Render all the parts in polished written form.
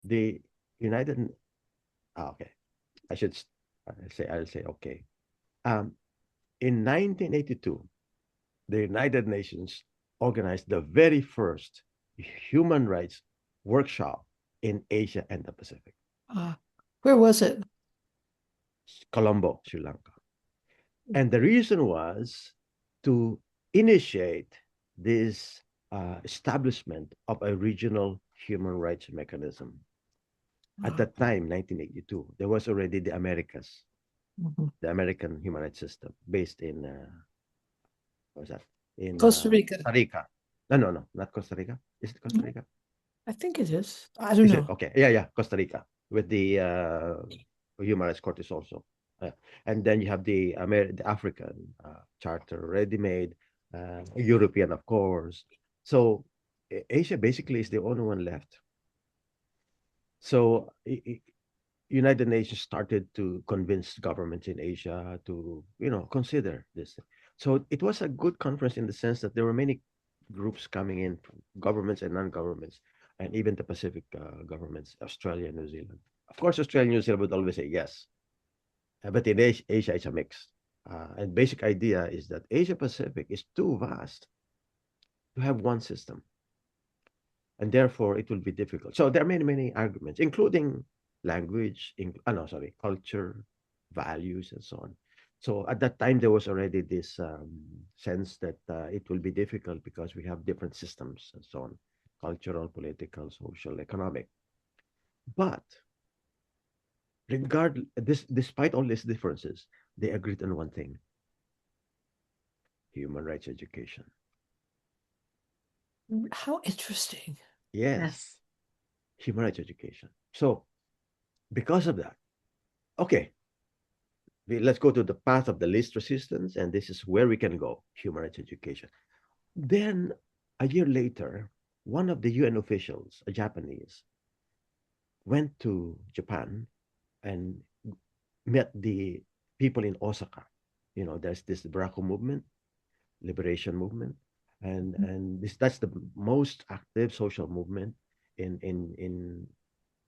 the United, okay, I should I'll say okay. Um, in 1982, the United Nations organized the very first human rights workshop in Asia and the Pacific. Where was it? Colombo, Sri Lanka. And the reason was to initiate this establishment of a regional human rights mechanism. At that time, 1982, there was already the Americas, the American human rights system, based in what was that? In Costa Rica. Costa Rica. No, not Costa Rica. Is it Costa Rica? I think it is. I don't Is it know. okay? Yeah, Costa Rica with the human rights court is also, and then you have the the African charter ready made, European of course. So Asia basically is the only one left. So United Nations started to convince governments in Asia to, consider this. So it was a good conference in the sense that there were many groups coming in, governments and non-governments, and even the Pacific governments, Australia, New Zealand. Of course, Australia and New Zealand would always say yes, but in Asia, it's a mix. And basic idea is that Asia Pacific is too vast to have one system, and therefore it will be difficult. So there are many arguments, including language, culture, values, and so on. So at that time, there was already this sense that it will be difficult because we have different systems and so on, cultural, political, social, economic. But despite all these differences, they agreed on one thing: human rights education. How interesting. Yes, human rights education. So because of that, okay, let's go to the path of the least resistance, and this is where we can go: human rights education. Then a year later, one of the UN officials, a Japanese, went to Japan and met the people in Osaka. There's this Barako movement, liberation movement, and that's the most active social movement in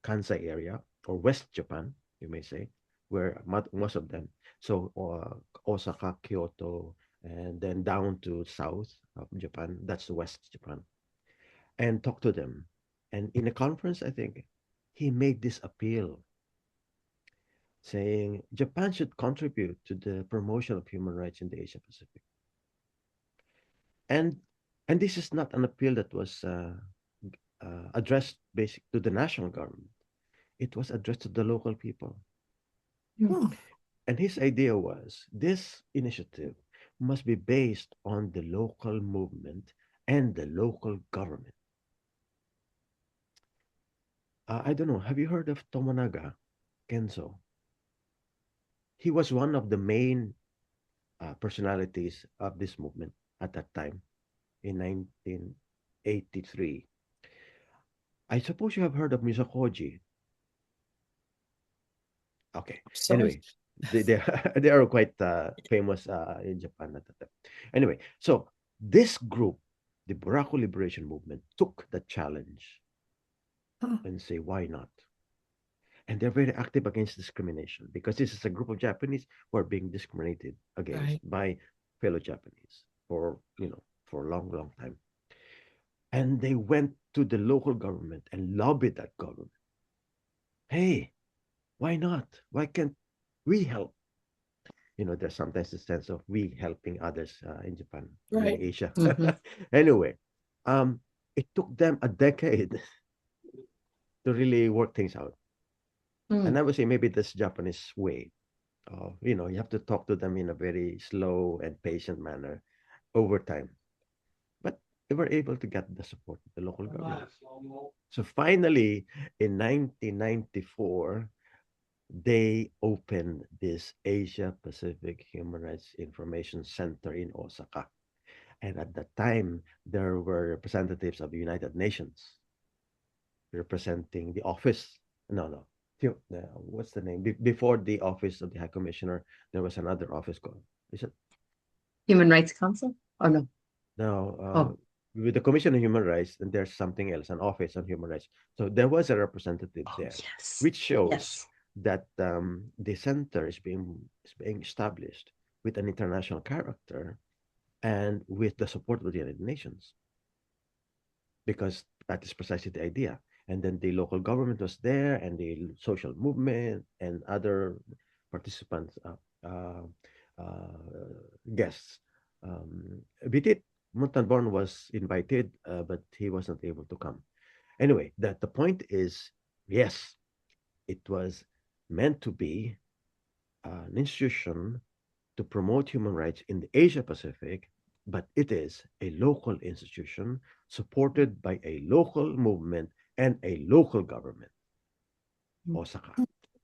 Kansai area, or West Japan, you may say, where most of them. So Osaka, Kyoto, and then down to south of Japan. That's West Japan, and talk to them. And in a conference, I think he made this appeal, saying Japan should contribute to the promotion of human rights in the Asia Pacific. And and this is not an appeal that was addressed basic to the national government. It was addressed to the local people. And his idea was this initiative must be based on the local movement and the local government. I don't know. Have you heard of Tomonaga Kenzo? He was one of the main personalities of this movement at that time in 1983. I suppose you have heard of Misokoji. Okay. Sorry. Anyway, they they are quite famous in Japan at that time. Anyway, so this group, the Buraku Liberation Movement, took the challenge and say, why not? And they're very active against discrimination, because this is a group of Japanese who are being discriminated against by fellow Japanese for a long time. And they went to the local government and lobbied that government. Hey, why not? Why can't we help? There's sometimes a sense of we helping others in Japan, in Asia. Anyway, it took them a decade to really work things out. And I would say maybe this Japanese way. You have to talk to them in a very slow and patient manner over time. But they were able to get the support of the local government. So finally, in 1994, they opened this Asia Pacific Human Rights Information Center in Osaka. And at that time, there were representatives of the United Nations representing the office. No. What's the name? Before the office of the High Commissioner, there was another office called. Is it? Human Rights Council? Oh, no. No. Oh. with the Commission on Human Rights, and there's something else, an office on human rights. So there was a representative Oh, there, yes. which shows Yes. that the center is being established with an international character and with the support of the United Nations, because that is precisely the idea. And then the local government was there, and the social movement and other participants, guests. Bitit Montalban was invited, but he wasn't able to come. Anyway, that the point is, yes, it was meant to be an institution to promote human rights in the Asia Pacific, but it is a local institution supported by a local movement and a local government, Osaka,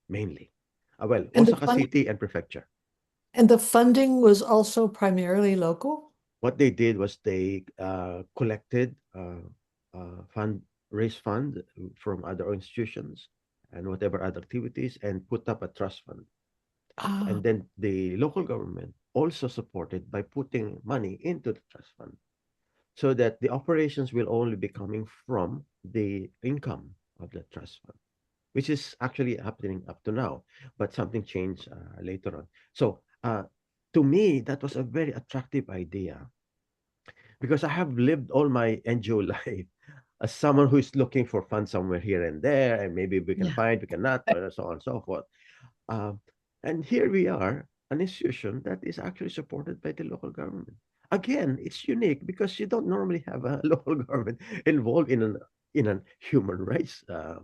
mainly. Well, And the Osaka fund City and Prefecture. and the funding was also primarily local? What they did was they collected raised fund from other institutions and whatever other activities, and put up a trust fund. Ah, And then the local government also supported by putting money into the trust fund, so that the operations will only be coming from the income of the trust fund, which is actually happening up to now, but something changed later on. So to me, that was a very attractive idea, because I have lived all my NGO life as someone who is looking for funds somewhere here and there, and maybe we can Yeah. find, we cannot, or so on and so forth. Um, and here we are, an institution that is actually supported by the local government. Again, it's unique because you don't normally have a local government involved in an human rights right.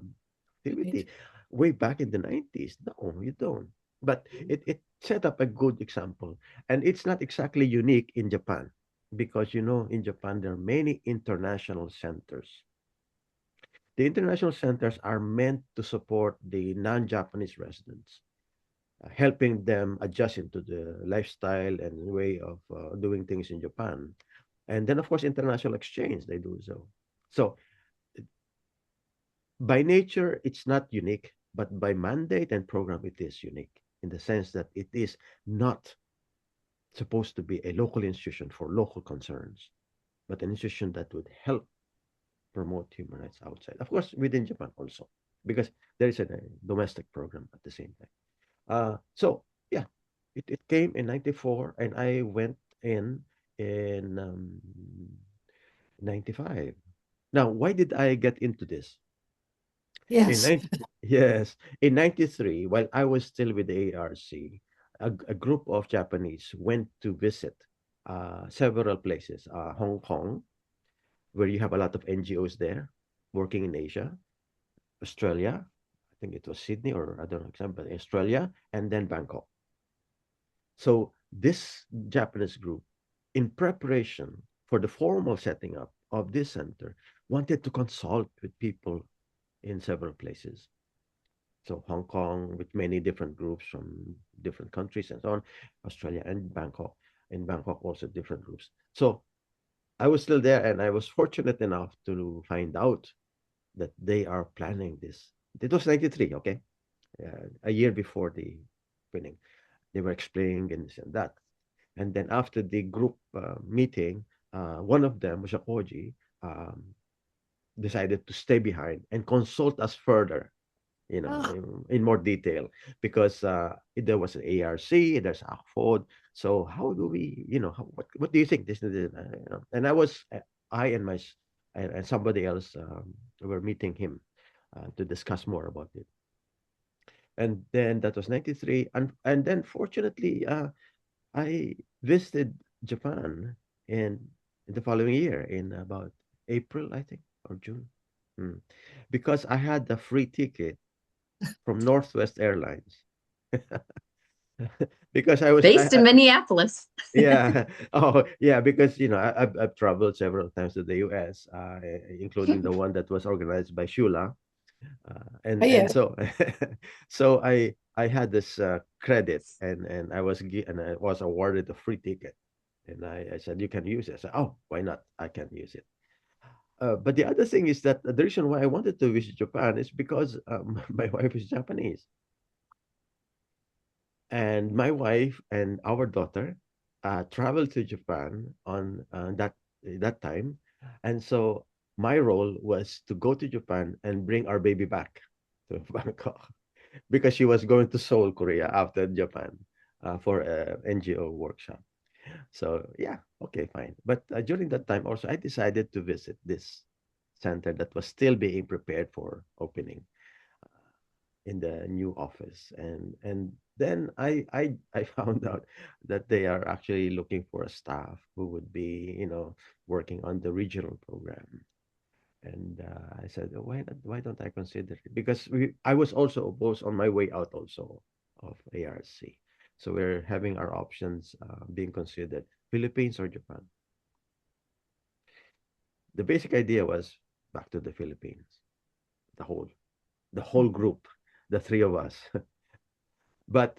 activity. Way back in the 90s, no, you don't. But it set up a good example, and it's not exactly unique in Japan, because in Japan there are many international centers. The international centers are meant to support the non-Japanese residents, helping them adjust into the lifestyle and way of doing things in Japan. And then, of course, international exchange, they do so. So, by nature, it's not unique, but by mandate and program, it is unique in the sense that it is not supposed to be a local institution for local concerns, but an institution that would help promote human rights outside. Of course, within Japan also, because there is a domestic program at the same time. So yeah, it came in 94, and I went in 95. Now, why did I get into this? In Yes. 90, yes, in 93, while I was still with the ARC, a group of Japanese went to visit several places, Hong Kong, where you have a lot of NGOs there working in Asia, Australia, I think it was Sydney, or I don't know, example, Australia, and then Bangkok. So this Japanese group, in preparation for the formal setting up of this center, wanted to consult with people in several places. So Hong Kong, with many different groups from different countries and so on, Australia and Bangkok. In Bangkok, also different groups. So I was still there, and I was fortunate enough to find out that they are planning this. It was 93, okay? A year before the winning. They were explaining and this and that. And then after the group meeting, one of them, Mushakoji, um, decided to stay behind and consult us further, Ah, in more detail, because there was an ARC, there's ACFOD. So how do we, what do you think? And I and and somebody else were meeting him to discuss more about it. And then that was 93. And then fortunately, I visited Japan in the following year, in about April, I think, or June. Hmm. Because I had a free ticket from Northwest Airlines. Because Based in Minneapolis. yeah. Oh, yeah, because I've traveled several times to the US, including the one that was organized by Shula. And yes. so so I had this credit, and I was awarded a free ticket, and I said, you can use it. I said, oh, why not? I can use it. But the other thing is that the reason why I wanted to visit Japan is because my wife is Japanese, and my wife and our daughter traveled to Japan on that time, And so my role was to go to Japan and bring our baby back to Bangkok because she was going to Seoul, Korea after Japan for a NGO workshop. So yeah, okay, fine. But during that time also, I decided to visit this center that was still being prepared for opening in the new office, and then I found out that they are actually looking for a staff who would be working on the regional program. And I said, "Oh, why don't I consider it?" Because I was also opposed on my way out also of ARC. So we're having our options being considered: Philippines or Japan. The basic idea was back to the Philippines, the whole the whole group, the three of us. But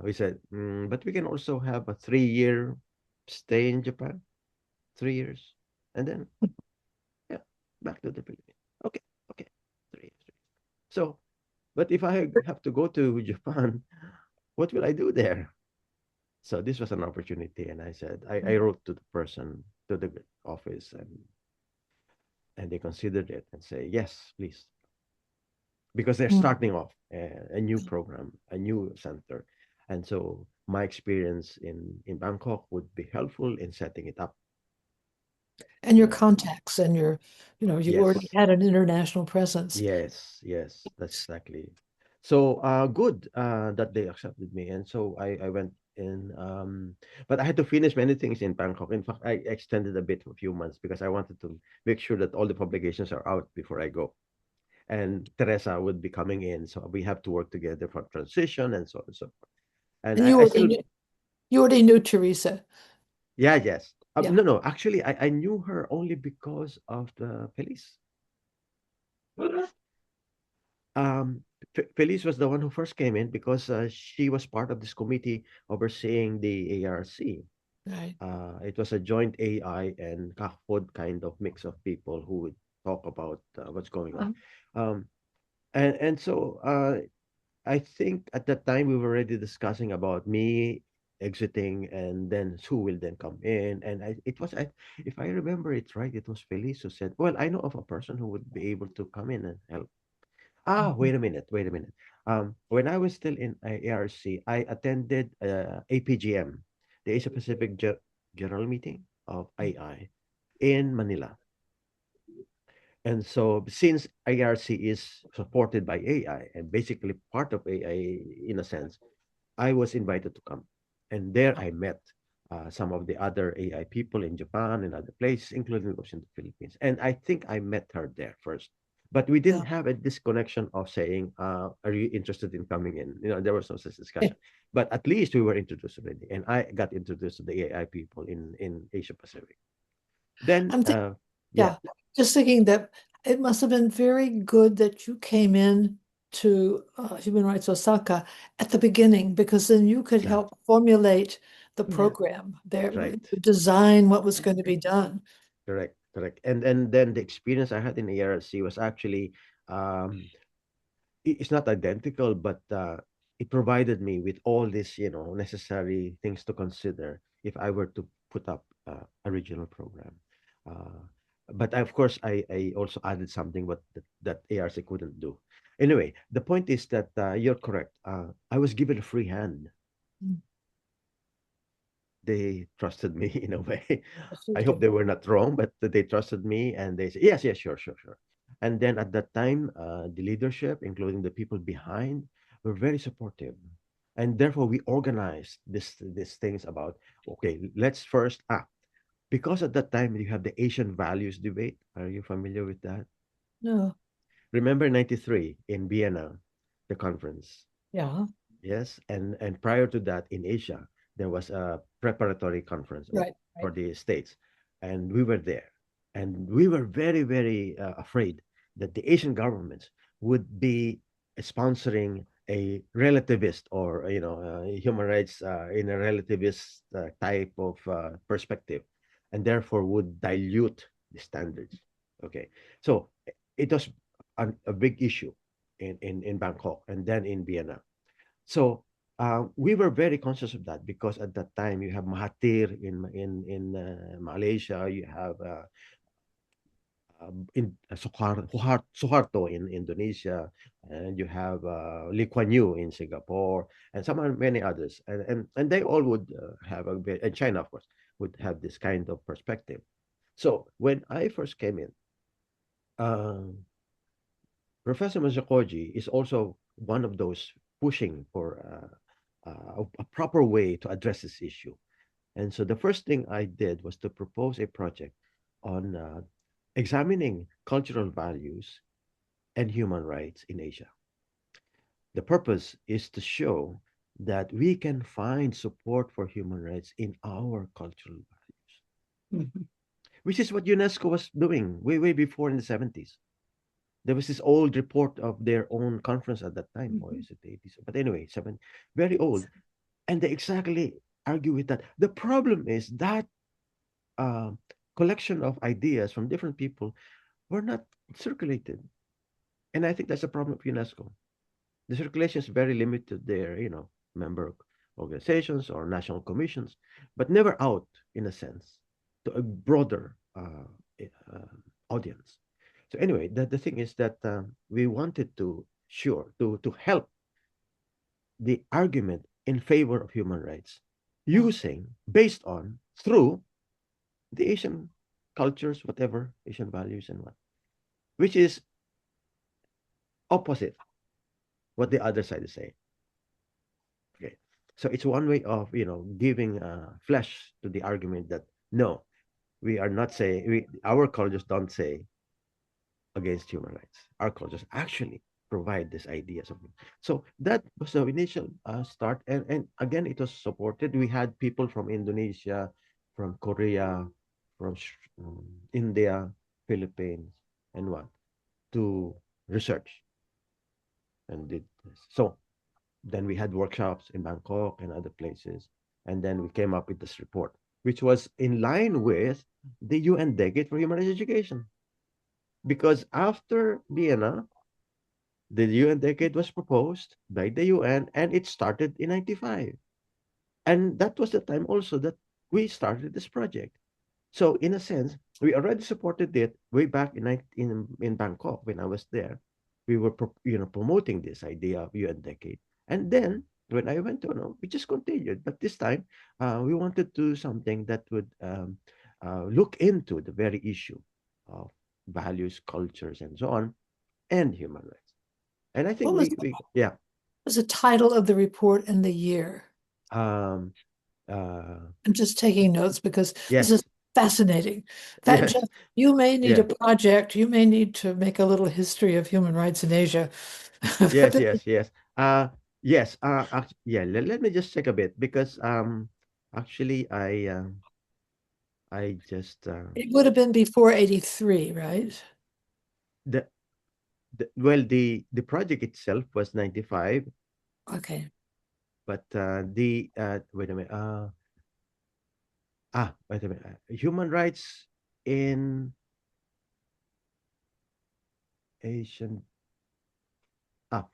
we said, but we can also have a 3 year stay in Japan, 3 years, and then yeah, back to the Philippines. Okay, okay, 3 years. So, but if I have to go to Japan, what will I do there? So this was an opportunity, and I said, I wrote to the person, to the office, and they considered it and say yes, please, because they're Mm. starting off a new program, a new center. And so my experience in Bangkok would be helpful in setting it up. And You your know, contacts and you already yes, had an international presence. yes, that's exactly. So good that they accepted me, and so I went in. But I had to finish many things in Bangkok. In fact, I extended a bit for a few months because I wanted to make sure that all the publications are out before I go. And Teresa would be coming in, so we have to work together for transition and so on and so forth. And And I still, you already knew Teresa. yeah, yes. Yeah, No, actually, I knew her only because of the Feliz. Um, Feliz was the one who first came in because she was part of this committee overseeing the ARC. right. It was a joint AI and Kakfod kind of mix of people who would talk about what's going on. Um, and so I think at that time we were already discussing about me exiting and then who will then come in. And if I remember it right, it was Felice who said, well, I know of a person who would be able to come in and help. Mhm. Wait a minute. When I was still in ARC, I attended APGM, the Asia Pacific General Meeting of AI in Manila. And so since ARC is supported by AI and basically part of AI in a sense, I was invited to come. And there I met some of the other AI people in Japan and other places, including those in the Philippines. And I think I met her there first. But we Yeah. didn't have a disconnection of saying, are you interested in coming in? There was no such discussion. But at least we were introduced already. And I got introduced to the AI people in Asia Pacific. Then, I'm thinking, yeah, yeah, just thinking that it must have been very good that you came in to Human Rights Osaka at the beginning, because then you could yeah, help formulate the program there, right. design what was going to be done. Correct, correct. And then the experience I had in ARC was actually um it's not identical, but it provided me with all these, necessary things to consider if I were to put up a regional program. Uh, but of course, I also added something what that ARC couldn't do. Anyway, the point is that you're correct. I was given a free hand. Mm. They trusted me in a way. Yes, you I hope do. they were not wrong, but they trusted me and they said, yes, yes, sure, sure, sure. And then at that time, the leadership, including the people behind, were very supportive. And therefore, we organized these things about, okay, let's first act. Because at that time, you have the Asian values debate. Are you familiar with that? No, Remember 93 in Vienna, the conference. yeah, Yes, and prior to that in Asia, there was a preparatory conference right, for right. the states, and we were there, and we were very very afraid that the Asian governments would be sponsoring a relativist or human rights in a relativist type of perspective, and therefore would dilute the standards. Okay, so it was a big issue in Bangkok and then in Vienna. So we were very conscious of that because at that time you have Mahathir in Malaysia, you have in Suharto in Indonesia, and you have Lee Kuan Yew in Singapore, and many others, and they all would have a bit, and China, of course, would have this kind of perspective. So when I first came in, um, Professor Mazakoji is also one of those pushing for a proper way to address this issue. And so the first thing I did was to propose a project on examining cultural values and human rights in Asia. The purpose is to show that we can find support for human rights in our cultural values, Mhm. which is what UNESCO was doing way before in the 70s. There was this old report of their own conference at that time, or Mhm. is it the 80s? But anyway, very old. And they exactly argue with that. The problem is that uh, collection of ideas from different people were not circulated. And I think that's a problem of UNESCO. The circulation is very limited there, member organizations or national commissions, but never out, in a sense, to a broader audience. So anyway, the thing is that we wanted to help the argument in favor of human rights Yeah. using based on through the Asian cultures, whatever Asian values and what, which is opposite what the other side is saying. Okay, so it's one way of giving flesh to the argument that no, we are not saying our cultures don't say against human rights. Our cultures actually provide these ideas of it. So that was the initial start, and again it was supported. We had people from Indonesia, from Korea, from India, Philippines, and what to research and did this. So then we had workshops in Bangkok and other places, and then we came up with this report, which was in line with the UN Decade for Human Rights Education. Because after Vienna, the UN Decade was proposed by the UN, and it started in 95. And that was the time also that we started this project. So in a sense, we already supported it way back in Bangkok when I was there. We were promoting this idea of UN Decade, and then when I went to we just continued. But this time, we wanted to do something that would look into the very issue of values, cultures, and so on, and human rights. And I think What was we yeah was the title of the report and the year? um uh I'm just taking notes because this is yes fascinating. In fact, yes Jeff, you may need a yeah project. You may need to make a little history of human rights in Asia. yes yes yeah let me just check a bit because actually I just It would have been before 83, right? the, well the project itself was 95, Okay. but the wait a minute wait a minute human rights in Asian ah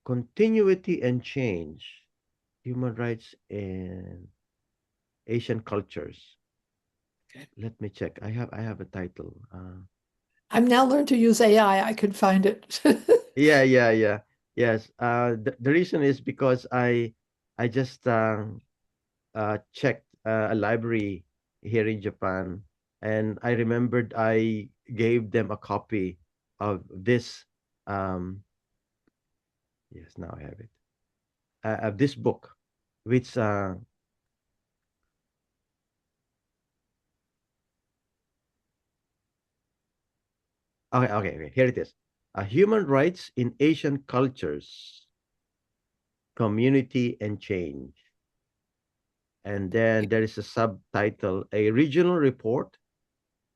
continuity and change, human rights in Asian cultures. Okay. Let me check. I have a title. I've now learned to use AI. I could find it. Yeah. Yes. The reason is because I just checked a library here in Japan, and I remembered I gave them a copy of this. Um, yes, now I have it. Of this book, which okay. Here it is. Human rights in Asian cultures, community and change. And then there is a subtitle, a regional report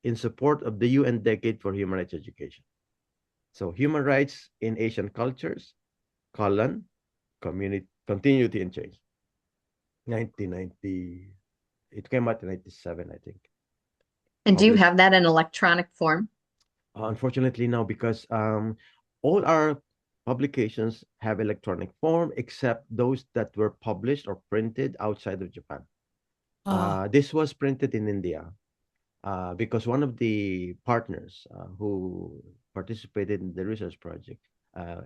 in support of the UN Decade for Human Rights Education. So human rights in Asian cultures, colon, community, continuity and change. 1990, it came out in 97, I think. And do you Published. have that in electronic form? Unfortunately, no, because all our publications have electronic form except those that were published or printed outside of Japan. Ah, This was printed in India. because one of the partners who participated in the research project uh,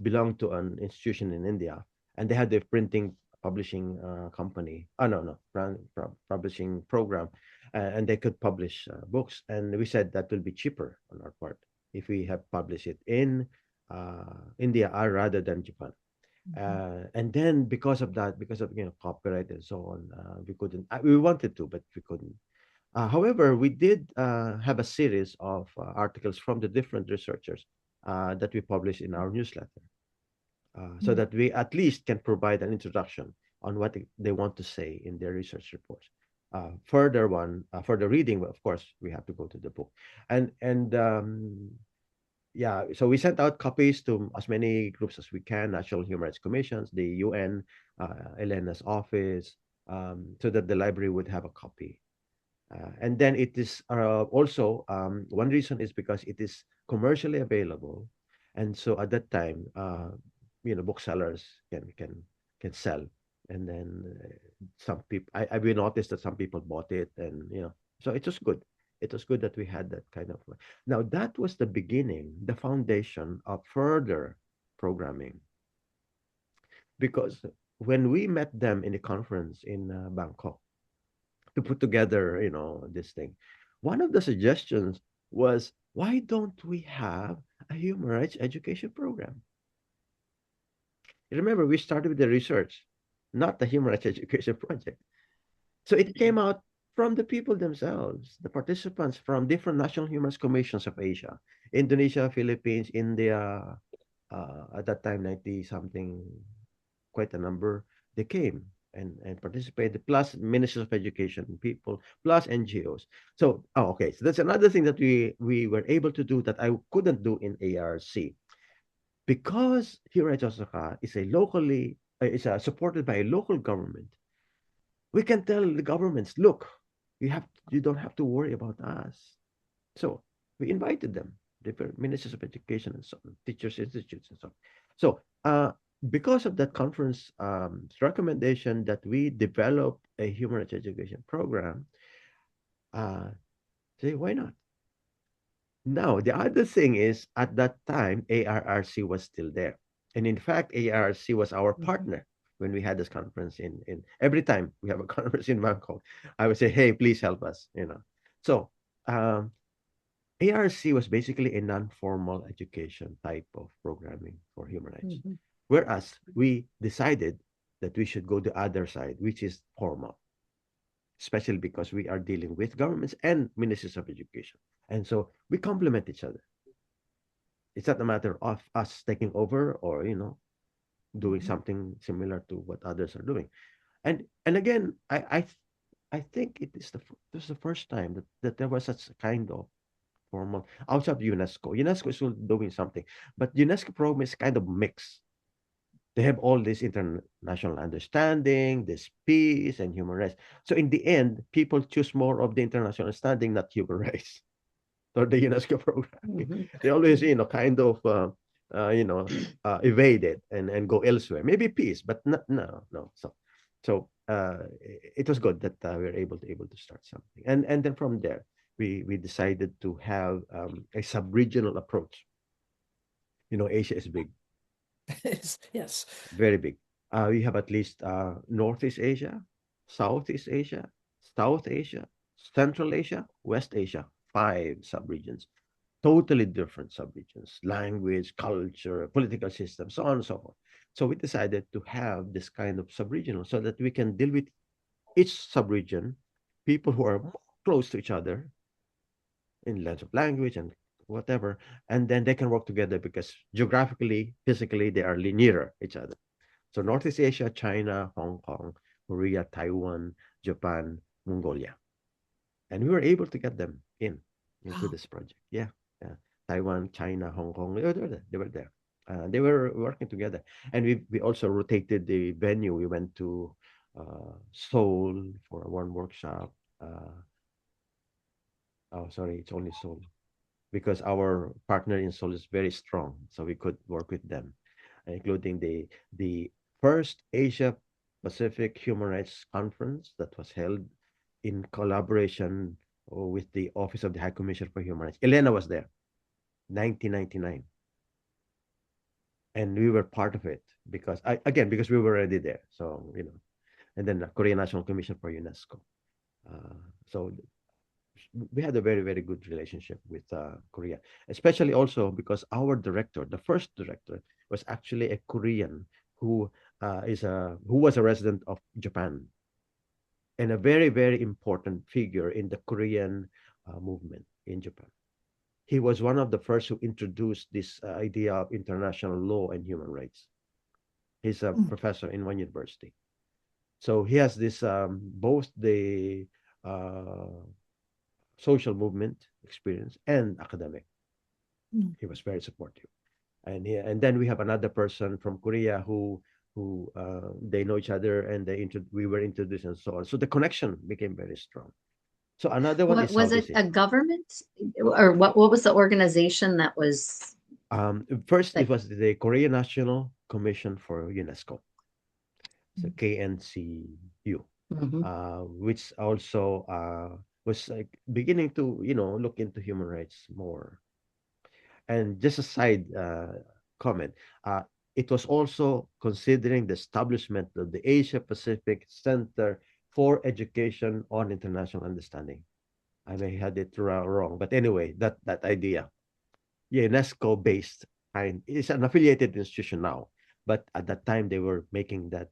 belonged to an institution in India, and they had a printing publishing company. Oh no, no, publishing program, and they could publish books. And we said that will be cheaper on our part if we have published it in India rather than Japan. Mhm. And then because of that, because of copyright and so on, we couldn't. We wanted to, but we couldn't. However, we did have a series of articles from the different researchers that we published in our newsletter, so Mhm. that we at least can provide an introduction on what they want to say in their research reports. Further reading, well, of course, we have to go to the book, and yeah, so we sent out copies to as many groups as we can, National Human Rights Commissions, the UN, Elena's office, so that the library would have a copy. And then it is also one reason is because it is commercially available, and so at that time, booksellers can sell, and then some people I we noticed that some people bought it, and so it was good. It was good that we had that kind of. Now that was the beginning, the foundation of further programming, because when we met them in a conference in Bangkok to put together, this thing. One of the suggestions was, why don't we have a human rights education program? Remember, we started with the research, not the human rights education project. So it came out from the people themselves, the participants from different national human rights commissions of Asia, Indonesia, Philippines, India, at that time, 90 something, quite a number, they came and participated, plus ministers of education people, plus NGOs. So, okay, so that's another thing that we were able to do that I couldn't do in ARC, because here at Osaka is a locally is supported by a local government. We can tell the governments, look, you don't have to worry about us. So we invited them, different ministers of education and so on, teachers institutes and so on. So because of that conference recommendation that we develop a human rights education program, uh, say why not? Now the other thing is at that time ARRC was still there, and in fact ARRC was our Mhm. partner when we had this conference in every time we have a conference in Bangkok, I would say, hey, please help us. So um, ARC was basically a non-formal education type of programming for human rights. Mhm. Whereas we decided that we should go the other side, which is formal, especially because we are dealing with governments and ministries of education. And so we complement each other. It's not a matter of us taking over or, doing Mhm. something similar to what others are doing. And again, I think this is the first time that there was such a kind of formal outside of UNESCO. UNESCO is still doing something, but UNESCO program is kind of mixed. They have all this international understanding, this peace and human rights. So in the end, people choose more of the international understanding, not human rights, or the UNESCO program. Mhm. They always, kind of, evade it and go elsewhere. Maybe peace, but not, no, no. So it was good that we were able to start something, and then from there we decided to have a sub-regional approach. Asia is big, Yes, yes. very big. We have at least Northeast Asia, Southeast Asia, South Asia, Central Asia, West Asia, 5 subregions, totally different subregions, language, culture, political system, so on and so forth. So we decided to have this kind of subregional so that we can deal with each subregion, people who are more close to each other in lens of language and whatever, and then they can work together because geographically, physically, they are nearer each other. So Northeast Asia, China, Hong Kong, Korea, Taiwan, Japan, Mongolia, and we were able to get them into Wow. this project. Yeah, yeah. Taiwan, China, Hong Kong, they were there. They were working together, and we also rotated the venue. We went to Seoul for one workshop. Oh, sorry, it's only Seoul because our partner in Seoul is very strong, so we could work with them, including the first Asia Pacific Human Rights Conference that was held in collaboration. with the Office of the High Commissioner for Human Rights. Elena was there, 1999. And we were part of it because because we were already there. So, and then the Korean National Commission for UNESCO. So we had a very, very good relationship with Korea, especially also because our director, the first director, was actually a Korean who who was a resident of Japan and a very, very important figure in the Korean movement in Japan. He was one of the first who introduced this idea of international law and human rights. He's a professor in one university. So he has this both the uh, social movement experience and academic. He was very supportive. And then we have another person from Korea who they know each other and we were introduced and so on. So the connection became very strong. So another one What is was it, Southeast a Asia. government, or what was the organization that was First, it like? was the Korean National Commission for UNESCO, so KNCU, Mhm. which also was like beginning to look into human rights more. And just a side comment, it was also considering the establishment of the Asia Pacific Center for Education on International Understanding. I may have it wrong, but anyway, that idea, UNESCO based kind, it's an affiliated institution now, but at that time they were making that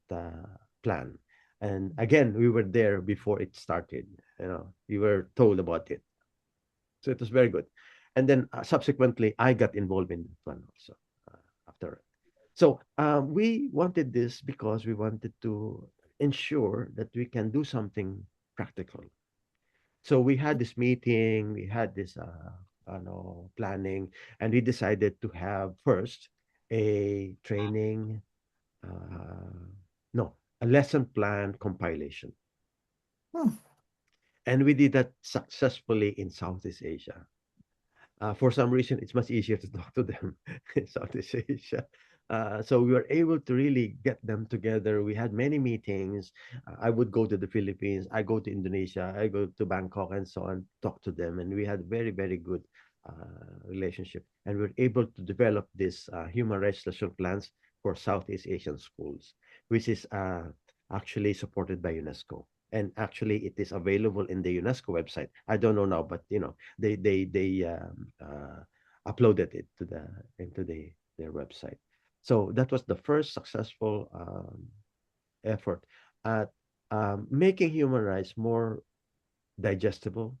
plan. And again, we were there before it started. We were told about it, so it was very good. And then subsequently, I got involved in that one also after. So we wanted this because we wanted to ensure that we can do something practical. So we had this meeting, we had this planning, and we decided to have first a training, uh, no, a lesson plan compilation. And we did that successfully in Southeast Asia. For some reason, it's much easier to talk to them in Southeast Asia. So we were able to really get them together. We had many meetings. I would go to the Philippines, I go to Indonesia, I go to Bangkok, and so on, talk to them, and we had very, very good relationship. And we were able to develop this human rights lesson plans for Southeast Asian schools, which is actually supported by UNESCO. And actually, it is available in the UNESCO website. I don't know now, but they uploaded it to their website. So that was the first successful effort at making human rights more digestible,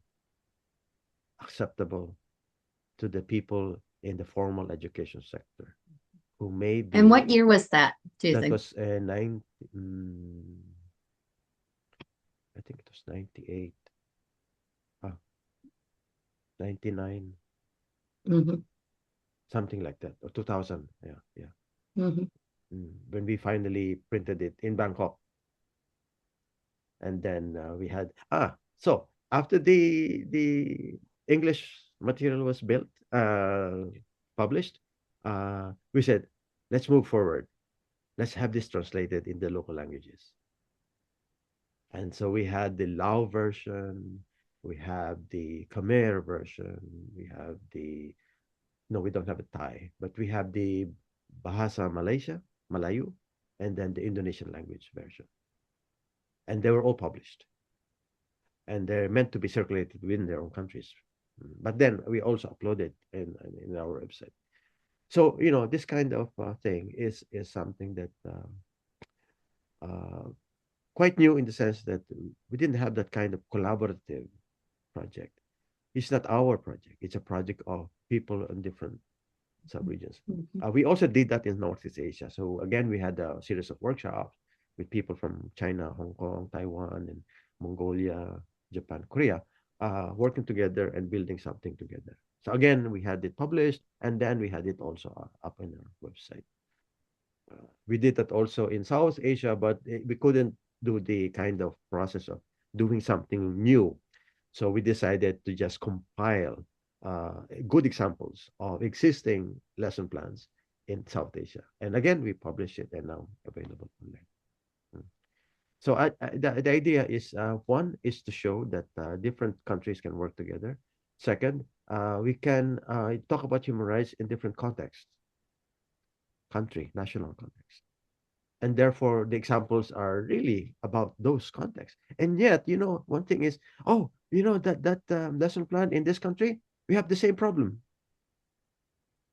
acceptable to the people in the formal education sector who may And what be. year was that, do you That think? was I think it was 98, 99, Hmm. something like that, or 2000. Yeah, yeah. Hmm. When we finally printed it in Bangkok, and then we had so after the English material was built, published, we said, let's move forward. Let's have this translated in the local languages. And so we had the Lao version, we have the Khmer version, we have the no, we don't have a Thai, but we have the Bahasa Malaysia, Malayu, and then the Indonesian language version. And they were all published. And they're meant to be circulated within their own countries. But then we also upload it in our website. So, this kind of thing is something that uh, quite new in the sense that we didn't have that kind of collaborative project. It's not our project. It's a project of people in different sub-regions. Hmm. We also did that in Northeast Asia. So again, we had a series of workshops with people from China, Hong Kong, Taiwan, and Mongolia, Japan, Korea, working together and building something together. So again, we had it published, and then we had it also up on our website. We did that also in South Asia, but we couldn't do the kind of process of doing something new. So we decided to just compile good examples of existing lesson plans in South Asia. And again, we published it and now available online. Mm. So the idea is one is to show that different countries can work together. Second, we can talk about human rights in different contexts, country, national context. And therefore, the examples are really about those contexts. And yet, one thing is, oh, that lesson plan in this country, we have the same problem.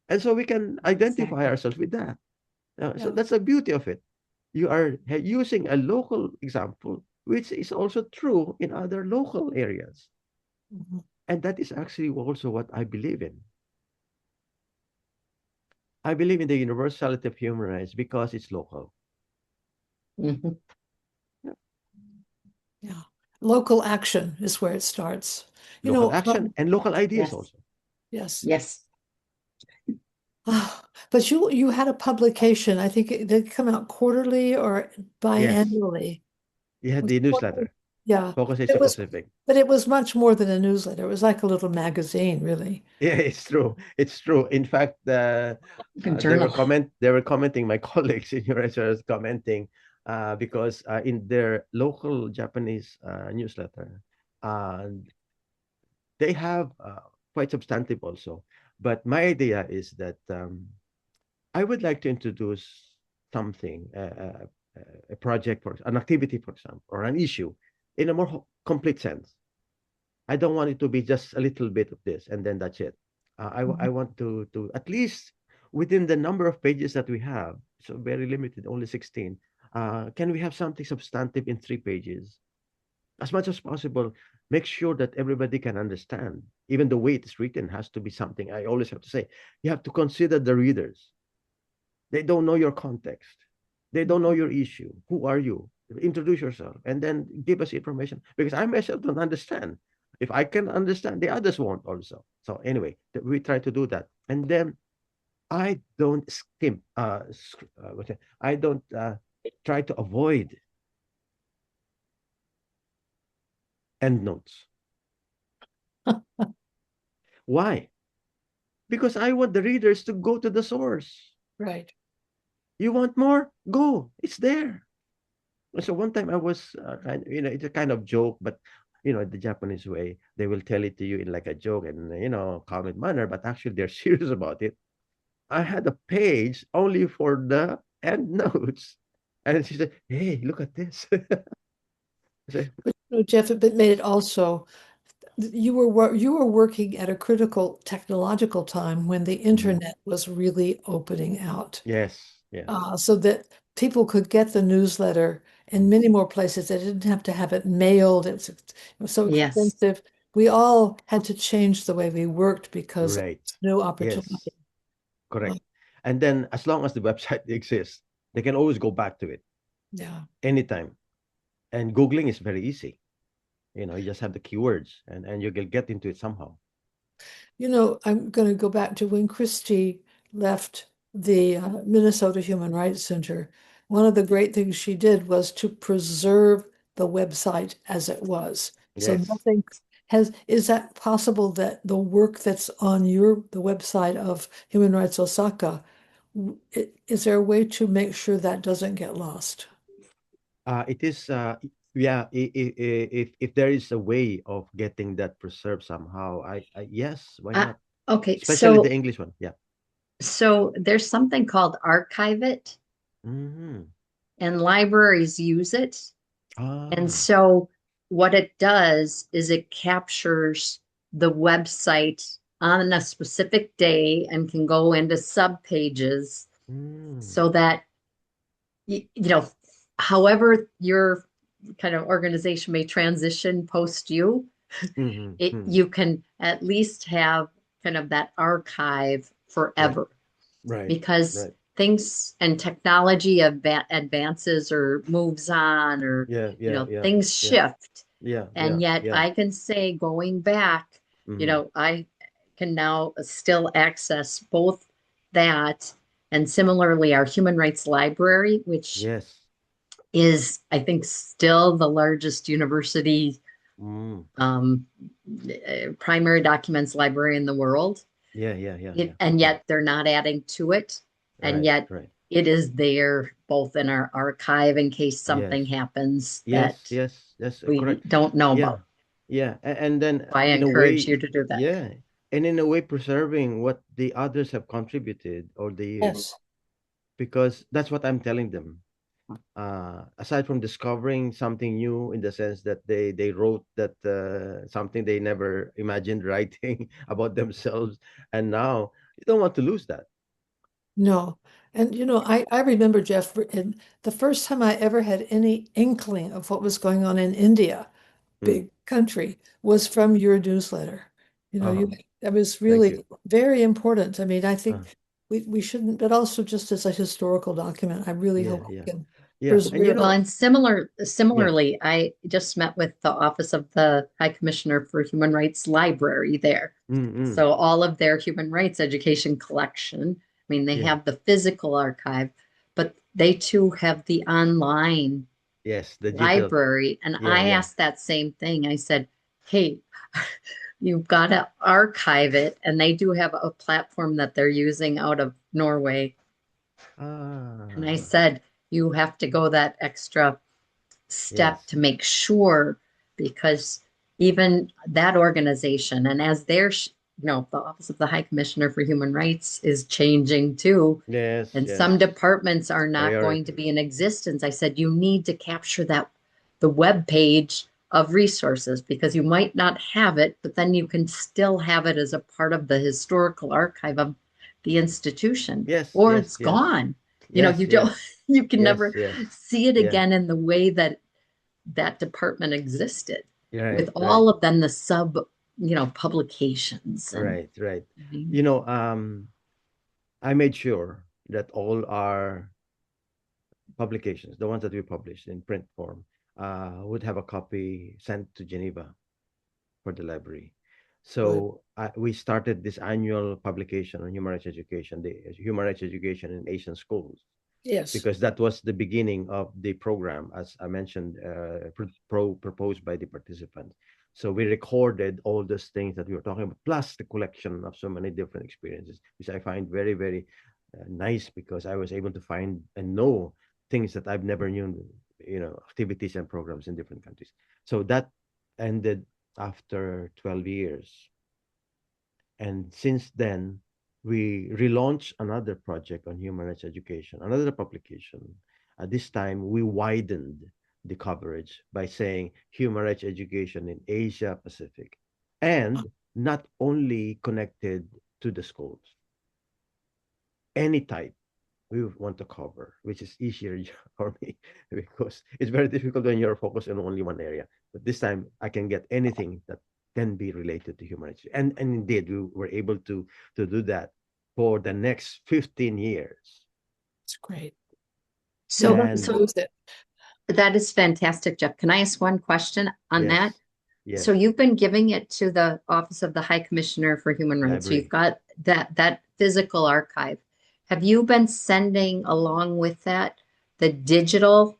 And so we can identify Exactly. ourselves with that. So Yeah. that's the beauty of it. You are using a local example, which is also true in other local areas. Mhm. And that is actually also what I believe in. I believe in the universality of human rights because it's local. Mhm. Yeah. Yeah. Local action is where it starts. You Local know, action and local ideas Yes. also. yes. Yes. But you had a publication, I think it did come out quarterly or Yes. biannually. You had Was the it quarterly? newsletter, Yeah. Focus It Asia was, Pacific. but it was much more than a newsletter. It was like a little magazine, really. Yeah, it's true. It's true. In fact, Good they were journal. commenting. My colleagues in US was commenting because in their local Japanese newsletter, uh, they have quite substantive also. But my idea is that I would like to introduce something, a project for an activity, for example, or an issue in a more complete sense. I don't want it to be just a little bit of this and then that's it. I Mhm. want to at least within the number of pages that we have, so very limited, only 16. Can we have something substantive in 3 pages? As much as possible, make sure that everybody can understand. Even the way it's written has to be something. I always have to say, you have to consider the readers. They don't know your context. They don't know your issue. Who are you? Introduce yourself and then give us information because I myself don't understand. If I can understand, the others won't also. So anyway, we try to do that. And then I don't skimp. I don't try to avoid endnotes. Why? Because I want the readers to go to the source. Right. You want more? Go. It's there. So one time I was it's a kind of joke, but the Japanese way, they will tell it to you in like a joke and comic manner, but actually they're serious about it. I had a page only for the end notes, and she said, "Hey, look at this." I said, But Jeff, it made it also you were working at a critical technological time when the "Mhm. internet was really opening out, Yes, yes, so that people could get the newsletter in mm, many more places. They didn't have to have it mailed. It was so Yes. expensive. We all had to change the way we worked because of right, new yes, opportunity. Uh, correct." And then as long as the website exists, they can always go back to it yeah. anytime. And Googling is very easy. You just have the keywords and you can get into it somehow. I'm going to go back to when Christie left the Minnesota Human Rights Center. One of the great things she did was to preserve the website as it was. So Yes. nothing is that possible that the work that's on the website of Human Rights Osaka, is there a way to make sure that doesn't get lost? It is, yeah, if there is a way of getting that preserved somehow, yes, why Uh, not? okay. Especially the So, English one. Yeah. there's something called Archive It, Hmm. and libraries use it. And Ah. so what it does is it captures the website on a specific day and can go into sub pages Mm. so that however your kind of organization may transition post you, Mm-hmm. Mm. you can at least have kind of that archive Right. forever Right. because Right. things and technology advances or moves on, or Yeah. Yeah. Yeah. things Yeah. shift. Yeah. Yeah. And yet Yeah. I can say, going back, Mm-hmm. I can now still access both that and similarly our Human Rights Library, which Yes. is, I think, still the largest university Mm. um, primary documents library in the world. Yeah. Yeah. Yeah. Yeah. And Yeah. yet they're not adding to it. And Right. yet Right. it is there both in our archive in case Yes. something happens Yes, that yes, yes, we correct. don't know Yeah. about. Yeah. And then So I in a encourage you way, to do that. yeah. And in a way preserving what the others have contributed over the years, Yes. because that's what I'm telling them. Aside from discovering something new in the sense that they wrote that something they never imagined writing about themselves, and now you don't want to lose that. No. And I remember, Jeff, and the first time I ever had any inkling of what was going on in India, Mm. big country, was from your newsletter. Oh, That was thank you. really very important. I mean, I Uh, think we shouldn't, but also just as a historical document, I really yeah, hope yeah, we can yeah. And preserve Well, it. and yeah. similarly, I just met with the Office of the High Commissioner for Human Rights Library there. Mm-mm. So all of their human rights education collection, I mean, they Yeah. have the physical archive, but they too have the online Yes, the digital. library. And Yeah, I yeah. asked that same thing. I said, hey, you've got to archive it. And they do have a platform that they're using out of Norway. And I Ah, said, you have to go that extra step yes. to make sure because even that organization and as their the office of the high commissioner for human rights is changing too Yes, and some yes. departments are not going to Priority. be in existence. I said you need to capture that the web page of resources because you might not have it but then you can still have it as a part of the historical archive of the institution Yes, or yes, it's yes. gone. Yes, You don't yes. you can Yes, never yes. see it Yeah. again in the way that that department existed with Right, right. all of then the sub, publications and Right, right. I mean, You know, I made sure that all our publications, the ones that we published in print form, would have a copy sent to Geneva for the library. Good. So we started this annual publication on human rights education, the human rights education in Asian schools, Yes. because that was the beginning of the program, as I mentioned, proposed by the participants. So we recorded all those things that we were talking about, plus the collection of so many different experiences, which I find very, very nice because I was able to find and know things that I've never knew, activities and programs in different countries. So that ended after 12 years. And since then, we relaunched another project on human rights education, another publication. This time, we widened the coverage by saying human rights education in Asia Pacific, and not only connected to the schools, any type we want to cover, which is easier for me because it's very difficult when you're focused on only one area. But this time, I can get anything that can be related to human rights, and indeed, we were able to do that for the next 15 years. It's great. so Never And so lose it. that is fantastic, Jeff. Can I ask one question on that? yes, So yes, you've been giving it to the office of the high commissioner for human rights, so you've library. got that physical archive. Have you been sending along with that the digital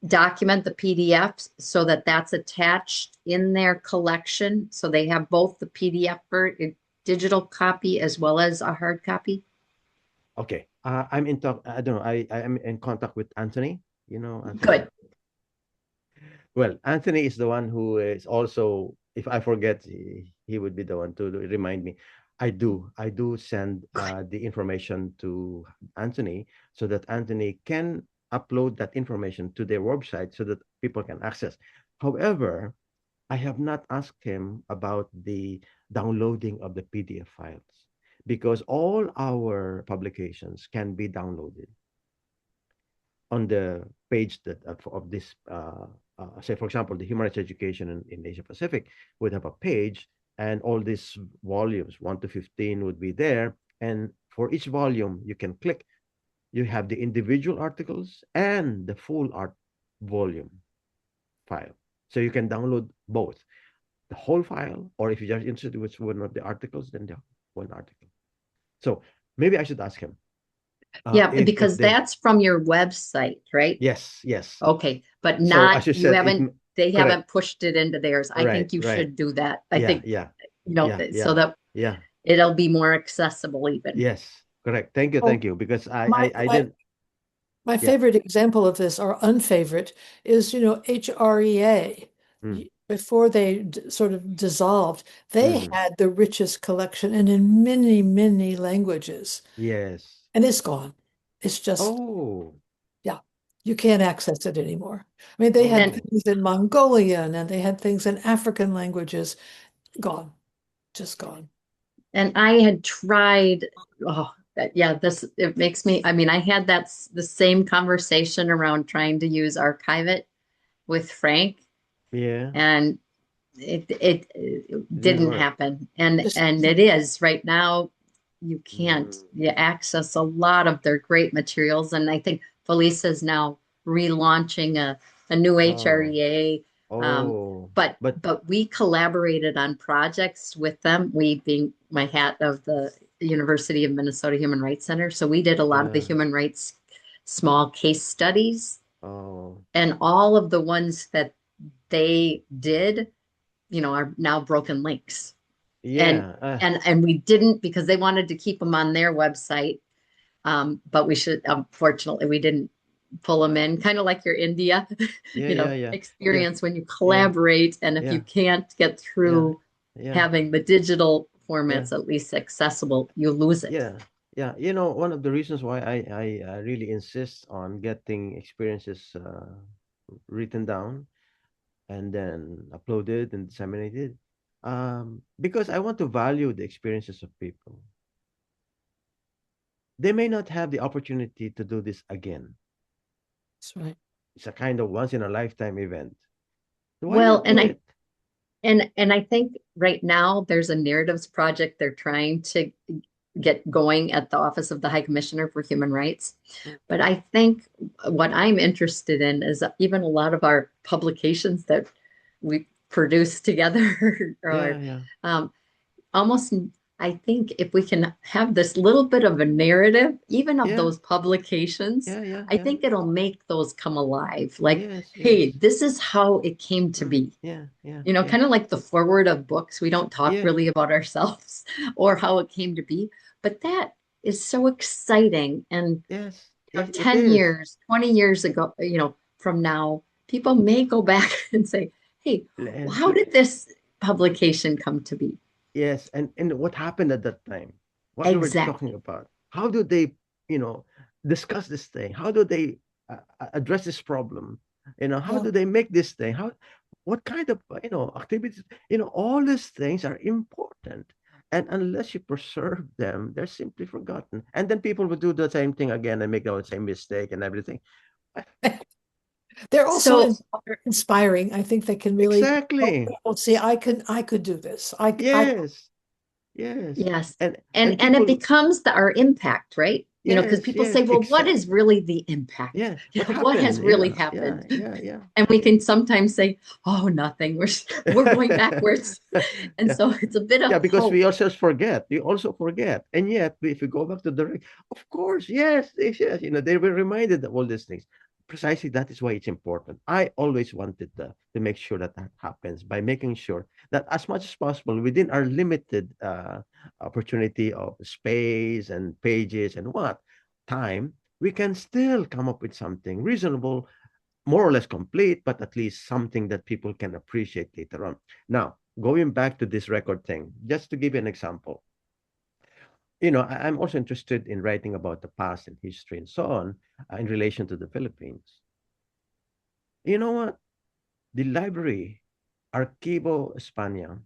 document, the PDFs, so that that's attached in their collection. So they have both the PDF digital copy as well as a hard copy. Okay, I'm in talk. I don't know. I am in contact with Anthony. You know Anthony. Good. Well, Anthony is the one who is also, if I forget, he would be the one to remind me. I do send the information to Anthony so that Anthony can upload that information to their website so that people can access. However, I have not asked him about the downloading of the PDF files because all our publications can be downloaded on the page that of this say for example the human rights education in Asia Pacific would have a page and all these volumes 1 to 15 would be there, and for each volume you can click, you have the individual articles and the full art volume file, so you can download both the whole file, or if you're just interested with one of the articles, then the one article. So maybe I should ask him Yeah, if because they. that's from your website, right? Yes, yes. Okay, but So not, as you said, they correct. haven't pushed it into theirs. I Right, think you right. should do that. I Yeah, think, yeah, yeah, so yeah, that yeah. it'll be more accessible even. Yes, Correct. Thank you. Oh, Thank you. Because my I my didn't. my Yeah. favorite example of this, or unfavorite, is HREA. Mm, Before they sort of dissolved, they mm. had the richest collection and in many, many languages, Yes. and it's gone. It's just, Oh. yeah, you can't access it anymore. I mean, they had And Oh. things in Mongolian and they had things in African languages. Gone, just gone. and I had tried, oh, yeah, this it makes me, I mean, I had the same conversation around trying to use Archive It with Frank, Yeah. and it It didn't didn't work. happen. And Just, and it is right now you can't Mm. you access a lot of their great materials. And I think Felicia's now relaunching a new Oh. HREA. Um, Oh. but But but we collaborated on projects with them, we being my hat of the University of Minnesota Human Rights Center. So we did a lot of the yeah. human rights small case studies, Oh. and all of the ones that they did, are now broken links. And Yeah. and we didn't, because they wanted to keep them on their website. But we should, unfortunately, we didn't pull them in, kind of like your India, Yeah. Yeah. Yeah. Yeah. experience when you Yeah. collaborate. And if you Yeah. can't get Yeah. through Yeah. having the digital Yeah. formats at least accessible, you lose it. Yeah. Yeah. One of the reasons why I really insist on getting experiences written down and then uploaded and disseminated, because I want to value the experiences of people. They may not have the opportunity to do this again. that's right. It's a kind of once in a lifetime event. So why Well, not and do I it? and I think right now there's a narratives project they're trying to get going at the Office of the High Commissioner for Human Rights. Mm. But I think what I'm interested in is even a lot of our publications that we produce together Yeah, or yeah, um, almost, I think if we can have this little bit of a narrative, even of yeah, those publications, yeah, yeah, I yeah. think it'll make those come alive. Like, Yes, hey, yes. this is how it came to Mm. be. Yeah, yeah, yeah. Kind of like the forward of books. We don't talk Yeah, really about ourselves or how it came to be, but that is so exciting. And yes, yes, it 10 is. years, 20 years ago, from now, people may go back and say, hey, well, And how did this publication come to be? yes, and what happened at that time? What we were talking Exactly. about? How do they, you know, discuss this thing? How do they address this problem? How Yeah. do they make this thing? What kind of, activities? All these things are important, and unless you preserve them, they're simply forgotten. And then people will do the same thing again and make the same mistake and everything. They're also So, inspiring. I think they can really help Exactly. people see I could do this. I Yes. Yes. yes. And And and and it people. becomes our impact, right? Because Yes. people Yes. say, well, what Exact. is really the impact? Yeah. What What has happened? really Yeah. Yeah. happened? Yeah. Yeah. And we can sometimes say, oh, nothing. We're going backwards. And Yeah. so it's a bit of Yeah, because hope. we also forget. We also forget. And yet, if you go back to the, of course, yes, yes, yes. They were reminded of all these things. Precisely that is why it's important. I always wanted to make sure that that happens by making sure that as much as possible within our limited opportunity of space and pages and what time, we can still come up with something reasonable, more or less complete, but at least something that people can appreciate later on. Now, going back to this record thing, just to give you an example, I'm also interested in writing about the past and history and so on in relation to the Philippines. You know what? The library, Archivo España,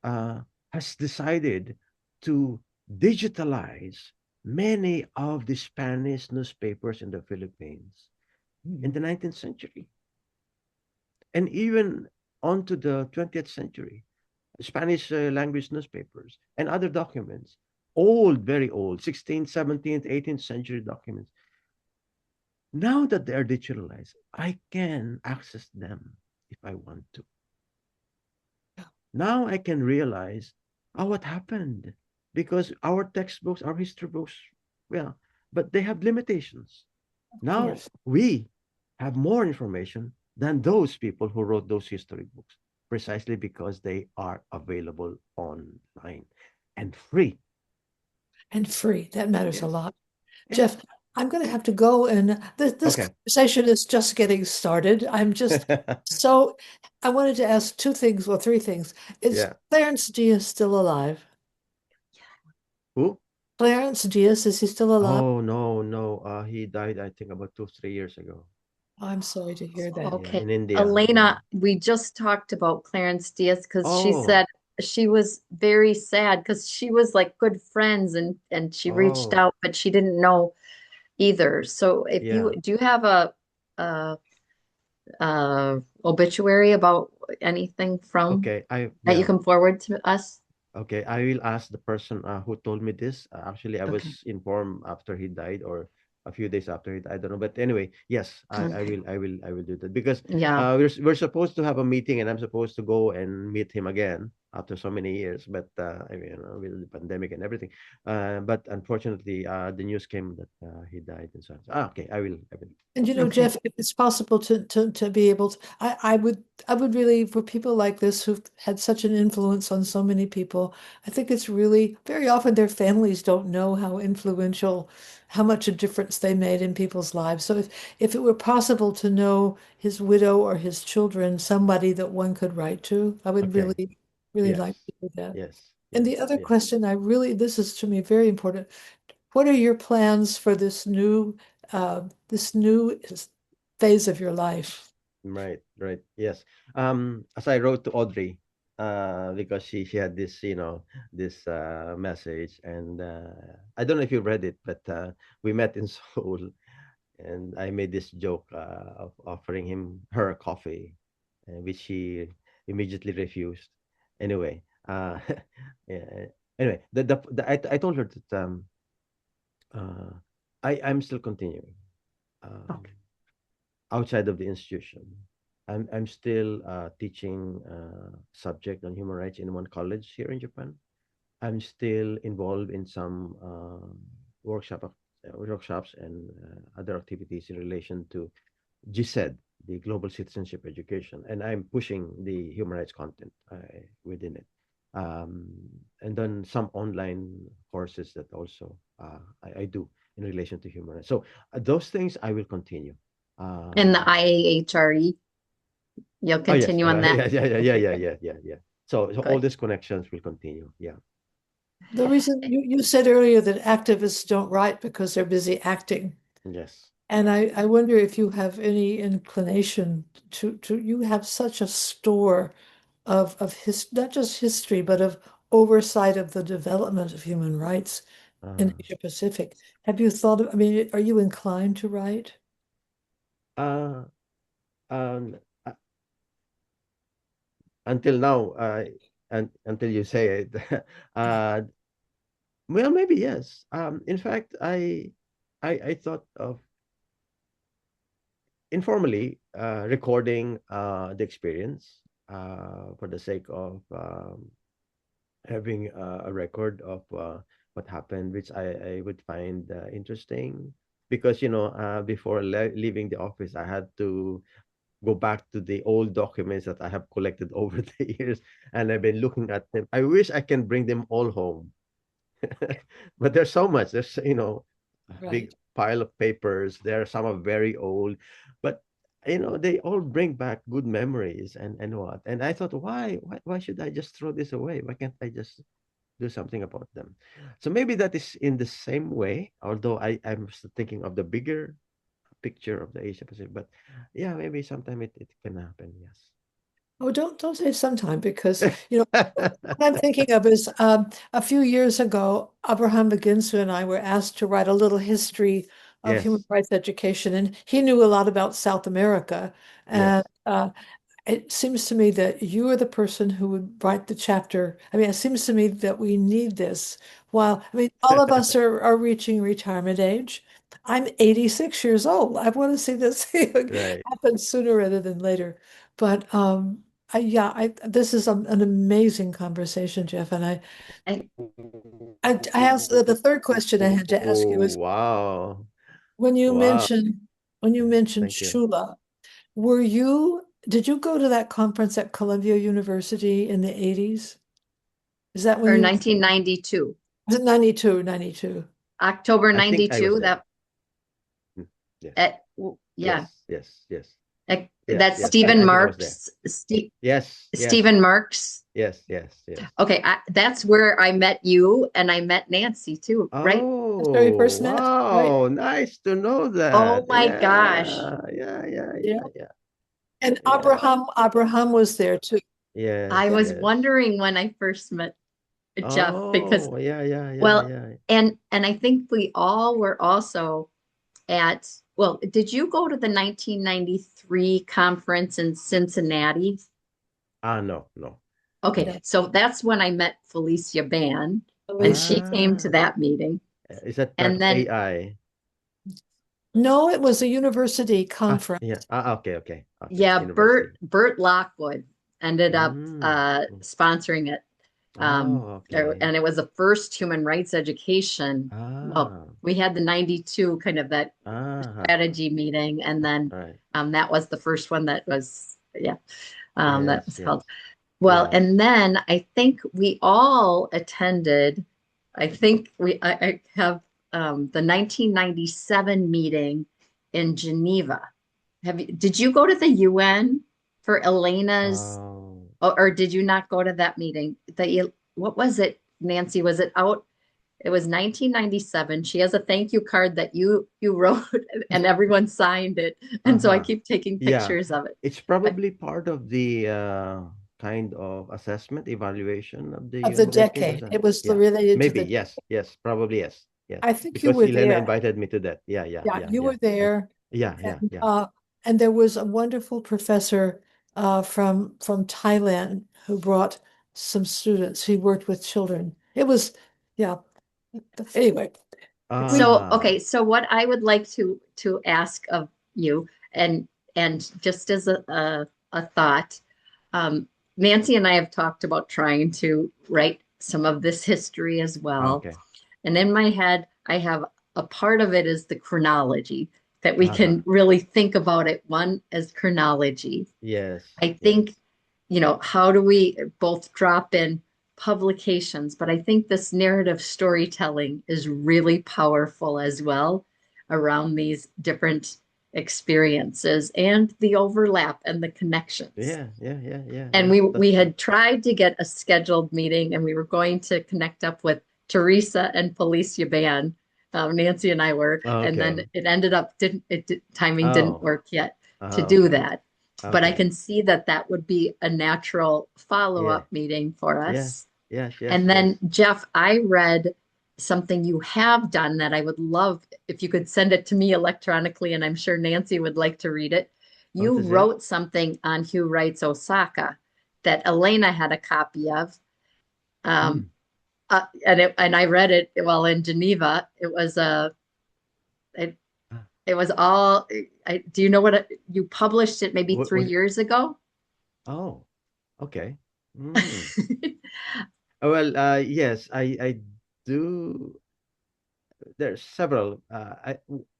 uh, has decided to digitalize many of the Spanish newspapers in the Philippines in the 19th century and even onto the 20th century. Spanish language newspapers and other documents, old, very old, 16th, 17th, 18th century documents. Now that they are digitalized, I can access them if I want to. Now I can realize, what happened? Because our textbooks, our history books, yeah, but they have limitations. Of Now course. we have more information than those people who wrote those history books, precisely because they are available online and free. and free. That matters a Yes. lot. Yes. Jeff, I'm going to have to go, and this Okay. conversation is just getting started. I'm just so, I wanted to ask two things, well, three things. Is Yeah. Clarence Diaz still alive? Who? Clarence Diaz, is he still alive? Oh, no, no. He died, I think, about 2, 3 years ago. I'm sorry to hear that. Yeah, Okay. in India. Yeah. Elena, we just talked about Clarence Diaz because she Oh, said she was very sad because she was like good friends and she reached oh, out, but she didn't know either. So if you yeah. do you have a, obituary about anything from Okay. that you Yeah. can forward to us? Okay, I will ask the person who told me this. Actually, I Okay. was informed after he died, or a few days after he died. I don't know, but anyway, yes, I Okay. will, I will do that because Yeah. we're supposed to have a meeting, and I'm supposed to go and meet him again after so many years. But I mean, with the pandemic and everything, but unfortunately, the news came that he died and so on. So, okay, I will. And Okay. Jeff, if it's possible to be able to, I would really, for people like this who've had such an influence on so many people, I think it's really very often their families don't know how influential, how much a difference they made in people's lives. So if it were possible to know his widow or his children, somebody that one could write to, I would Okay. really like Yes. to do that. Yes. And Yes. the other Yes. question this is to me very important. What are your plans for this new phase of your life? Right, right. Yes. As I wrote to Audrey, because she had this, this message, and I don't know if you read it, but we met in Seoul, and I made this joke of offering her coffee, which she immediately refused. Anyway, yeah, anyway, I told her that uh, I'm still continuing. Um, Okay. Outside of the institution. I'm still teaching subject on human rights in one college here in Japan. I'm still involved in some workshops and other activities in relation to GSED, the Global Citizenship Education, and I'm pushing the human rights content within it. Um, and then some online courses that also I do in relation to human rights. So those things I will continue. And the Um, IAHRE, you'll oh yes, continue on that? Okay, good. yeah. So all Good. these connections will continue. Yeah. The reason you said earlier that activists don't write because they're busy acting. Yes. And I wonder if you have any inclination to you have such a store of not just history, but of oversight of the development of human rights in Uh, Asia Pacific. Have you thought of, I mean, are you inclined to write? uh, um, uh, until now, and until you say it, uh, well, maybe yes. In fact, I thought of informally recording the experience for the sake of having a record of what happened, which I would find interesting because before leaving the office, I had to go back to the old documents that I have collected over the years, and I've been looking at them. I wish I can bring them all home. But there's so much. There's a big Right. pile of papers. There are some are very old, but they all bring back good memories and what. And I thought, why should I just throw this away? Why can't I just do something about them? So maybe that is in the same way. Although I'm still thinking of the bigger picture of the Asia Pacific, but yeah, maybe sometime it can happen. Yes. Oh, don't say sometime because what I'm thinking of is a few years ago, Abraham Beginsu and I were asked to write a little history of human Yes. rights education, and he knew a lot about South America. And Yes. it seems to me that you are the person who would write the chapter. I mean, it seems to me that we need this. While I mean, all of us are reaching retirement age. I'm 86 years old. I want to see this Right. happen sooner rather than later. But this is an amazing conversation, Jeff. And I, I asked the third question I had to ask you Oh, is wow. when you Wow. mentioned when you Yeah. mentioned Thank you. Shula, did you go to that conference at Columbia University in the 80s? Is that when or you, 1992. Was it 92, 92? October I think I was 92, there. that Mm, yes. yeah. Yes, That's yes. Stephen I think I was there. Marks, Yes, yes, Stephen Marks. yes, yes, yes. Okay, that's where I met you and I met Nancy too, right? That's where we Oh, first met, right? wow. Nice to know Oh that. my gosh. Yeah, yeah, yeah, Yeah. yeah, yeah. And Yeah. Abraham was there too. I Yes, Yeah. was yes. wondering when I first met Jeff because, Oh, yeah, yeah, yeah, well, yeah. and I think we all were also at, well, did you go to the 1993 conference in Cincinnati? Ah, no, no, Okay, Yeah. so that's when I met Felicia Ban, and she Alicia. came to Ah, that meeting. is that And that then, AI? No, it was a university Ah, yeah. conference. Ah, okay, okay, okay. yeah, University. Bert Lockwood ended up Mm. sponsoring it. Oh, And okay. it was the first human rights education. Well, Ah, we had the 92 kind of that ah, strategy meeting, and then right. that was the first one that was, yeah, that Yes, was held. yes, Well, yes. and then I think we all attended, I think I have the 1997 meeting in Geneva. Did you go to the UN for Elena's, Oh, or did you not go to that meeting? What was it, Nancy? Was it out? It was 1997. She has a thank you card that you wrote and everyone signed it. And so I uh-huh. keep taking Yeah. pictures of it. It's But probably part of the kind of assessment evaluation of the Of the university or decade. something. It was Yeah. related to Maybe. the, Yes. Yes. Probably yes. Yes. I think you Because were Elena there. invited me to that. Yeah. Yeah. Yeah, Yeah. you Yeah. were there. Yeah. Yeah. And Yeah. there was a wonderful professor from Thailand who brought some students. He worked with children. It was, yeah. Anyway, we so, Ah. okay, so what I would like to ask of you, and just as a thought, um, Nancy and I have talked about trying to write some of this history as well. Okay. And in my head, I have a part of it is the chronology, that we Uh-huh. can really think about it, one as chronology. Yes. I think, Yes. how do we both drop in publications? But I think this narrative storytelling is really powerful as well around these different experiences and the overlap and the connections. Yeah. Yeah. Yeah. Yeah. And Yeah. we That's true. had tried to get a scheduled meeting, and we were going to connect up with Teresa and Felicia Ban. Nancy and I were, and then Okay. it ended up timing didn't Oh. work yet to do Okay. that. But I Okay. can see that that would be a natural Yeah. follow-up meeting for Yeah. us. Yes. Yes. And then, Yes. Jeff, I read something you have done that I would love if you could send it to me electronically, and I'm sure Nancy would like to read it. What You is it? wrote something on Human Rights Osaka that Elena had a copy of. Um, Mm. and I read it while in Geneva. It, Ah, it was all, do you know you published it maybe What three was? years ago? Oh. Okay. Mm. Well, yes, I do. There's several.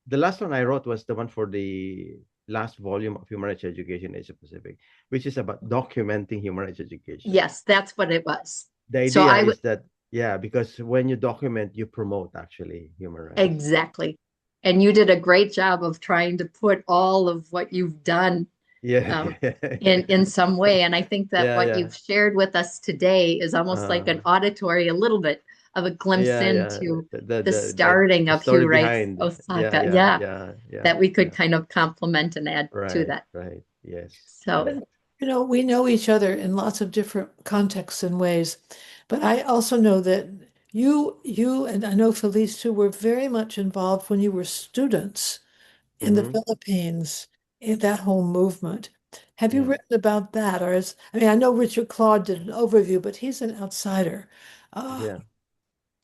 The last one I wrote was the one for the last volume of Human Rights Education Asia Pacific, which is about documenting human rights education. Yes, that's what it was. The So idea I would is that, yeah, because when you document, you promote actually human rights. exactly. And you did a great job of trying to put all of what you've done Yeah, um, yeah, in some way. And I think that yeah, what yeah. you've shared with us today is almost like Uh, an auditory, a little bit of a glimpse yeah, yeah. into The the the the starting the of story Human Rights behind. Yeah, Osaka. yeah, Yeah, yeah, yeah, that we could yeah. kind of complement and add to Right, that. right. Yes, So, correct. we know each other in lots of different contexts and ways, but I also know that you, and I know Felice too, were very much involved when you were students in the Mm-hmm. Philippines in that whole movement. Have you Yeah, written about that, or I mean, I know Richard Claude did an overview, but he's an outsider. Uh,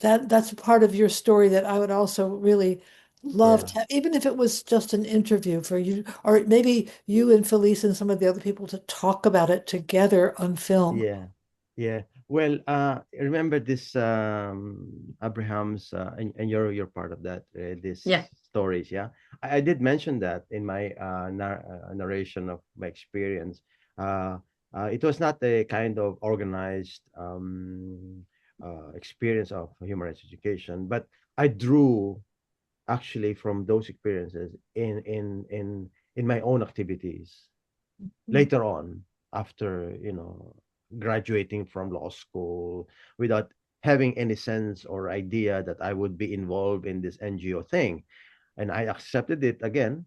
yeah, that's a part of your story that I would also really love yeah. to have, even if it was just an interview for you, or maybe you and Felice and some of the other people to talk about it together on film. Yeah, yeah. Well, remember this Abraham's and you're part of that yeah. this stories, yeah. I did mention that in my narration of my experience. Uh, it was not a kind of organized experience of human rights education, but I drew actually from those experiences in my own activities later on, after graduating from law school, without having any sense or idea that I would be involved in this NGO thing. And I accepted it again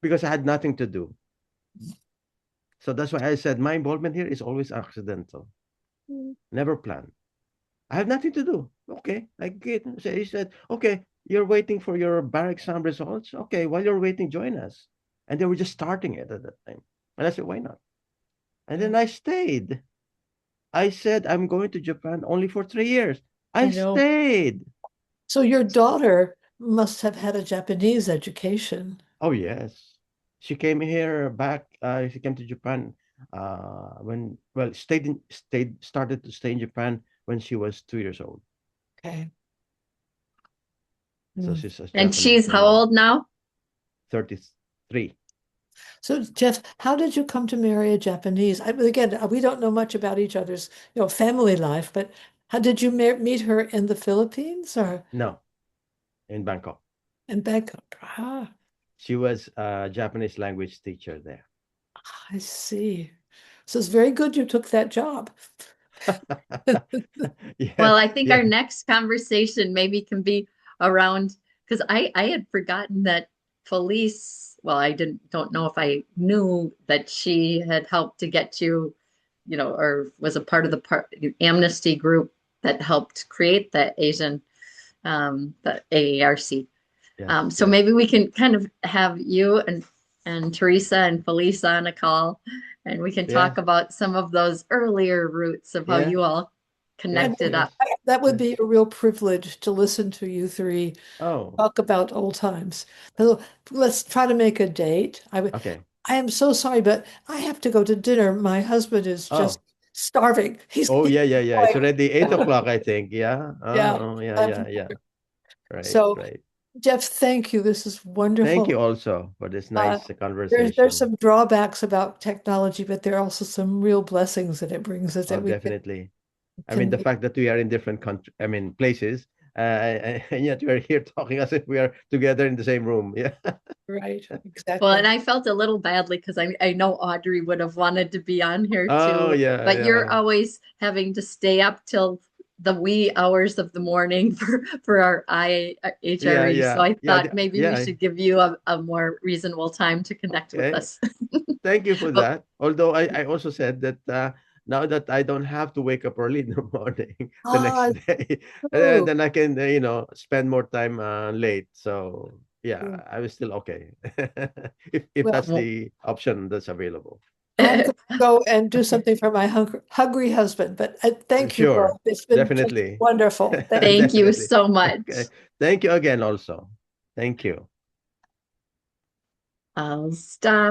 because I had nothing to do. So that's why I said my involvement here is always accidental, never planned. I have nothing to do. Okay, I get. So he said, okay, you're waiting for your bar exam results. Okay, while you're waiting, join us. And they were just starting it at that time. And I said, why not? And then I stayed. I said, I'm going to Japan only for 3 years. I know. stayed. So your daughter must have had a Japanese education. Oh, yes. She came here back. She came to Japan well, started to stay in Japan when she was 2 years old. Okay. So Mm. she's a And Japanese she's how old now? 33. So Jeff, how did you come to marry a Japanese? Again, we don't know much about each other's, family life, but how did you meet her in the Philippines or No, in Bangkok. in Bangkok? Ah, She was a Japanese language teacher there. I see. So it's very good you took that job. Yeah, Well, I think yeah. our next conversation maybe can be around because I had forgotten that Felice, well, I don't know if I knew that she had helped to get you, or was a part of the amnesty group that helped create the AARC. Yes, So yes, maybe we can kind of have you and Teresa and Felice on a call, and we can yes, talk about some of those earlier roots of how yeah, you all yes, connected yes, up. That would yes. be a real privilege to listen to you three Oh, talk about old times. So let's try to make a date. okay. I am so sorry, but I have to go to dinner. My husband is just Oh, starving. oh, He's yeah, yeah, yeah. It's like, already 8 o'clock, I think. Yeah. yeah. Oh, yeah, I'm- yeah, yeah. Right, So, right. Jeff, thank you. This is Thank wonderful. you also for this Uh, nice there's conversation. some drawbacks about technology, but there are also some real blessings that it brings us Oh, that we definitely. I mean, can the be fact that we are in different country, I mean, places, and yet we are here talking as if we are together in the same room. Yeah. right. Well, and Exactly. I felt a little badly because I know Audrey would have wanted to be on here Oh, too, yeah, but you're yeah. always having to stay up till the wee hours of the morning for our Yeah, IHRE. So yeah, I yeah, thought maybe we yeah. should give you a more reasonable time to connect with Okay. us. Thank you for But that. Although I also said that now that I don't have to wake up early in the morning the next Ah, day, true. then I can, spend more time late. So yeah, True. I was still okay if Well, that's the option that's available. I'm going to go and do something for my hungry husband, but thank you both. Sure, It's been just definitely, wonderful. Thank you. thank you definitely. so Okay, much. thank you again. Also, thank you. I'll stop.